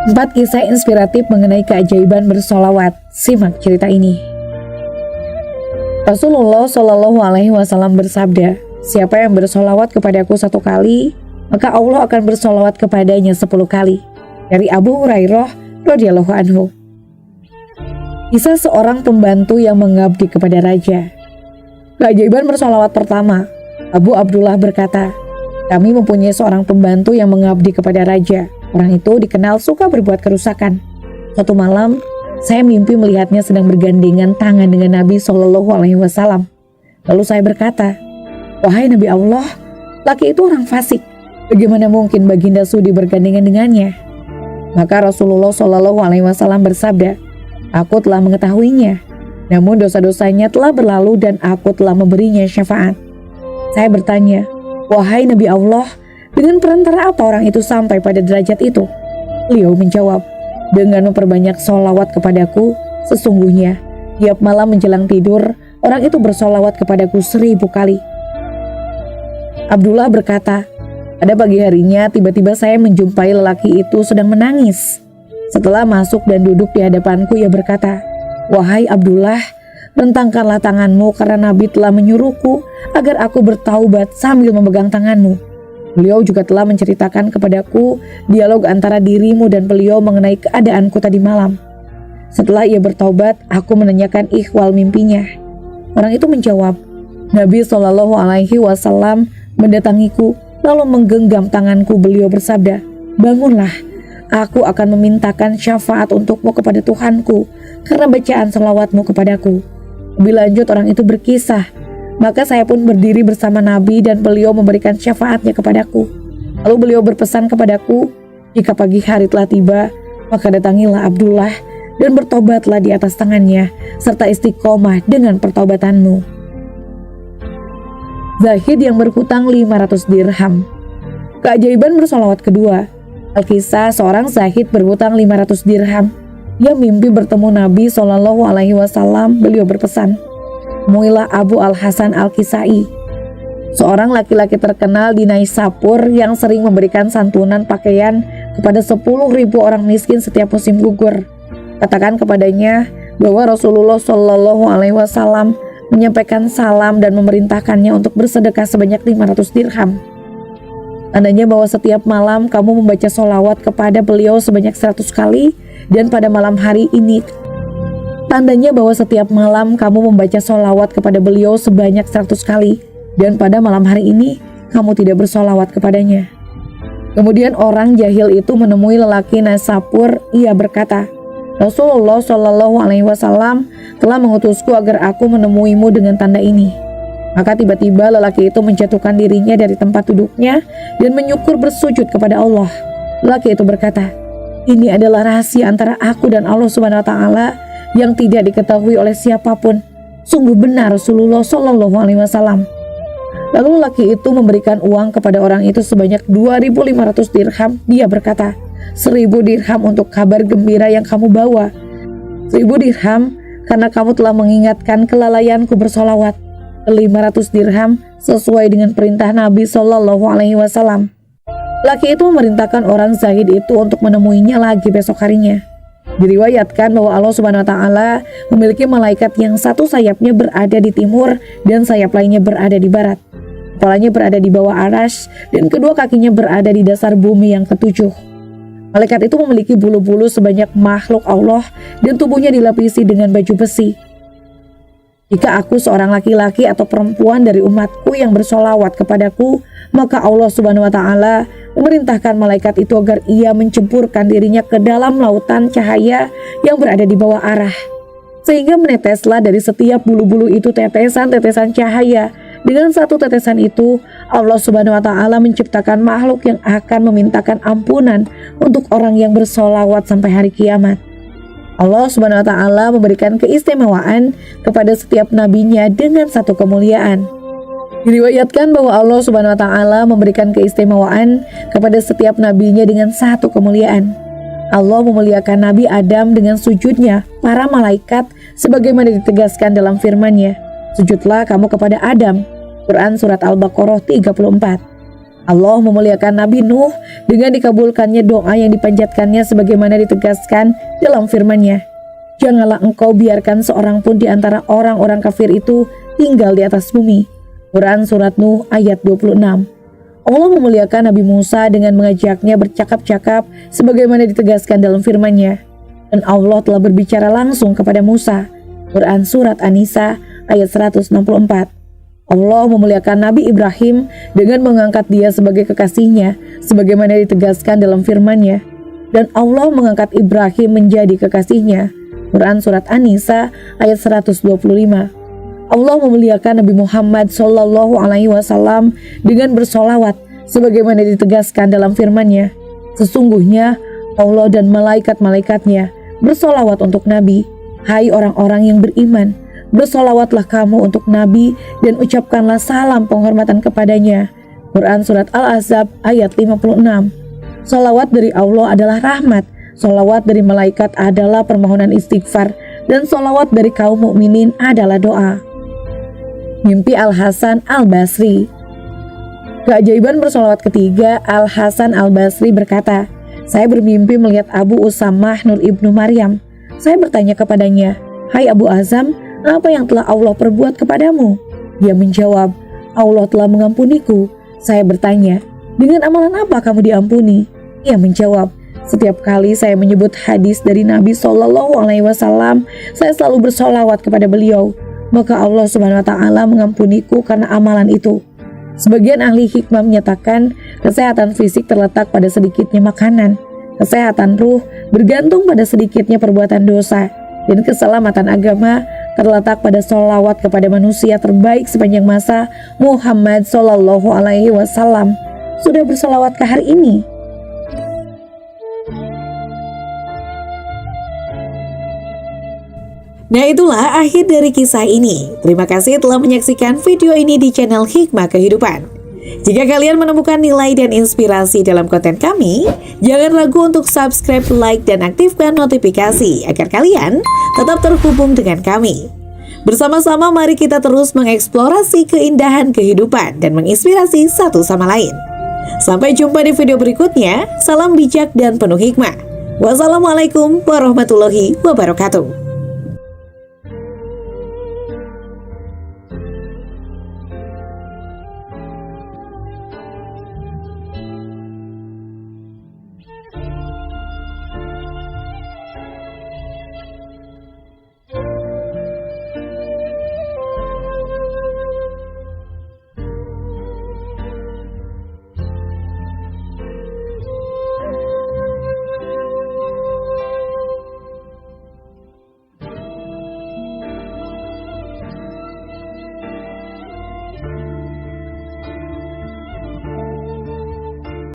4 kisah inspiratif mengenai keajaiban bersolawat. Simak cerita ini. Rasulullah Shallallahu Alaihi Wasallam bersabda, siapa yang bersolawat kepadaku 1 kali, maka Allah akan bersolawat kepadanya 10 kali. Dari Abu Hurairah radhiyallahu anhu. Kisah seorang pembantu yang mengabdi kepada raja. Keajaiban bersolawat pertama. Abu Abdullah berkata, kami mempunyai seorang pembantu yang mengabdi kepada raja. Orang itu dikenal suka berbuat kerusakan. Suatu malam, saya mimpi melihatnya sedang bergandengan tangan dengan Nabi Shallallahu Alaihi Wasallam. Lalu saya berkata, wahai Nabi Allah, laki itu orang fasik. Bagaimana mungkin baginda sudi bergandengan dengannya? Maka Rasulullah Shallallahu Alaihi Wasallam bersabda, aku telah mengetahuinya. Namun dosa-dosanya telah berlalu dan aku telah memberinya syafaat. Saya bertanya, wahai Nabi Allah, dengan perantara apa orang itu sampai pada derajat itu? Beliau menjawab, dengan memperbanyak sholawat kepadaku, sesungguhnya tiap malam menjelang tidur, orang itu bersolawat kepadaku 1000 kali. Abdullah berkata, pada pagi harinya tiba-tiba saya menjumpai lelaki itu sedang menangis. Setelah masuk dan duduk di hadapanku, ia berkata, wahai Abdullah, rentangkanlah tanganmu karena Nabi telah menyuruhku agar aku bertaubat sambil memegang tanganmu. Beliau juga telah menceritakan kepadaku dialog antara dirimu dan beliau mengenai keadaanku tadi malam. Setelah ia bertaubat, aku menanyakan ihwal mimpinya. Orang itu menjawab, Nabi Shallallahu Alaihi Wasallam mendatangiku lalu menggenggam tanganku. Beliau bersabda, bangunlah, aku akan memintakan syafaat untukmu kepada Tuhanku karena bacaan selawatmu kepadaku. Lebih lanjut orang itu berkisah, maka saya pun berdiri bersama Nabi dan beliau memberikan syafaatnya kepadaku. Lalu beliau berpesan kepadaku, jika pagi hari telah tiba, maka datangilah Abdullah dan bertobatlah di atas tangannya, serta istiqomah dengan pertaubatanmu. Zahid yang berhutang 500 dirham. Keajaiban bersolawat kedua. Alkisah seorang zahid berhutang 500 dirham. Dia mimpi bertemu Nabi Shallallahu Alaihi Wasallam. Beliau berpesan, temuilah Abu Al-Hasan Al-Kisai, seorang laki-laki terkenal di Naisapur yang sering memberikan santunan pakaian kepada 10.000 orang miskin setiap musim gugur. Katakan kepadanya bahwa Rasulullah Shallallahu Alaihi Wasallam menyampaikan salam dan memerintahkannya untuk bersedekah sebanyak 500 dirham. Tandanya bahwa setiap malam kamu membaca sholawat kepada beliau sebanyak 100 kali, dan pada malam hari ini tandanya bahwa setiap malam kamu membaca sholawat kepada beliau sebanyak 100 kali, dan pada malam hari ini kamu tidak bersolawat kepadanya. Kemudian orang jahil itu menemui lelaki Naisapur. Ia berkata, Rasulullah Shallallahu Alaihi Wasallam telah mengutusku agar aku menemuimu dengan tanda ini. Maka tiba-tiba lelaki itu menjatuhkan dirinya dari tempat duduknya dan menyukur bersujud kepada Allah. Lelaki itu berkata, ini adalah rahasia antara aku dan Allah Subhanahu Wa Taala yang tidak diketahui oleh siapapun. Sungguh benar Rasulullah Shallallahu Alaihi Wasallam. Lalu lelaki itu memberikan uang kepada orang itu sebanyak 2.500 dirham. Dia berkata, 1.000 dirham untuk kabar gembira yang kamu bawa. 1.000 dirham karena kamu telah mengingatkan kelalaianku bersolawat. 500 dirham sesuai dengan perintah Nabi Shallallahu Alaihi Wasallam. Laki itu memerintahkan orang zahid itu untuk menemuinya lagi besok harinya. Diriwayatkan bahwa Allah Subhanahu Wa Taala memiliki malaikat yang satu sayapnya berada di timur dan sayap lainnya berada di barat. Kepalanya berada di bawah arasy dan kedua kakinya berada di dasar bumi yang ketujuh. Malaikat itu memiliki bulu-bulu sebanyak makhluk Allah dan tubuhnya dilapisi dengan baju besi. Jika aku seorang laki-laki atau perempuan dari umatku yang bersolawat kepadaku, maka Allah Subhanahu Wa Taala memerintahkan malaikat itu agar ia mencemburkan dirinya ke dalam lautan cahaya yang berada di bawah arah, sehingga meneteslah dari setiap bulu-bulu itu tetesan-tetesan cahaya. Dengan satu tetesan itu, Allah Subhanahu Wa Taala menciptakan makhluk yang akan memintakan ampunan untuk orang yang bersolawat sampai hari kiamat. Allah Subhanahu Wa Taala memberikan keistimewaan kepada setiap nabinya dengan satu kemuliaan. Diriwayatkan bahwa Allah Subhanahu Wa Taala memberikan keistimewaan kepada setiap nabinya dengan satu kemuliaan. Allah memuliakan Nabi Adam dengan sujudnya para malaikat sebagaimana ditegaskan dalam firman-Nya, sujudlah kamu kepada Adam. Quran Surat Al-Baqarah 34. Allah memuliakan Nabi Nuh dengan dikabulkannya doa yang dipanjatkannya sebagaimana ditegaskan dalam firman-Nya. Janganlah engkau biarkan seorang pun di antara orang-orang kafir itu tinggal di atas bumi. Quran Surat Nuh ayat 26. Allah memuliakan Nabi Musa dengan mengajaknya bercakap-cakap sebagaimana ditegaskan dalam firman-Nya. Dan Allah telah berbicara langsung kepada Musa. Quran Surat An-Nisa ayat 164. Allah memuliakan Nabi Ibrahim dengan mengangkat dia sebagai kekasihnya sebagaimana ditegaskan dalam firman-Nya. Dan Allah mengangkat Ibrahim menjadi kekasihnya. Quran Surat An-Nisa ayat 125. Allah memuliakan Nabi Muhammad SAW dengan bersolawat sebagaimana ditegaskan dalam firman-Nya. Sesungguhnya Allah dan malaikat-malaikatnya bersolawat untuk Nabi. Hai orang-orang yang beriman, bersolawatlah kamu untuk Nabi dan ucapkanlah salam penghormatan kepadanya. Quran Surat Al-Ahzab ayat 56. Solawat dari Allah adalah rahmat, solawat dari malaikat adalah permohonan istighfar, dan solawat dari kaum mukminin adalah doa. Mimpi Al-Hasan Al-Basri. Keajaiban bersolawat ketiga, Al-Hasan Al-Basri berkata, saya bermimpi melihat Abu Usamah Nur Ibnu Maryam. Saya bertanya kepadanya, hai Abu Azam, apa yang telah Allah perbuat kepadamu? Dia menjawab, Allah telah mengampuniku. Saya bertanya, dengan amalan apa kamu diampuni? Ia menjawab, setiap kali saya menyebut hadis dari Nabi SAW, saya selalu bersolawat kepada beliau. Maka Allah Subhanahu wa Ta'ala mengampuniku karena amalan itu. Sebagian ahli hikmah menyatakan kesehatan fisik terletak pada sedikitnya makanan, kesehatan ruh bergantung pada sedikitnya perbuatan dosa, dan keselamatan agama terletak pada sholawat kepada manusia terbaik sepanjang masa, Muhammad SAW. Sudah bersolawatkah hari ini? Nah, itulah akhir dari kisah ini. Terima kasih telah menyaksikan video ini di channel Hikmah Kehidupan. Jika kalian menemukan nilai dan inspirasi dalam konten kami, jangan ragu untuk subscribe, like, dan aktifkan notifikasi agar kalian tetap terhubung dengan kami. Bersama-sama mari kita terus mengeksplorasi keindahan kehidupan dan menginspirasi satu sama lain. Sampai jumpa di video berikutnya. Salam bijak dan penuh hikmah. Wassalamualaikum warahmatullahi wabarakatuh.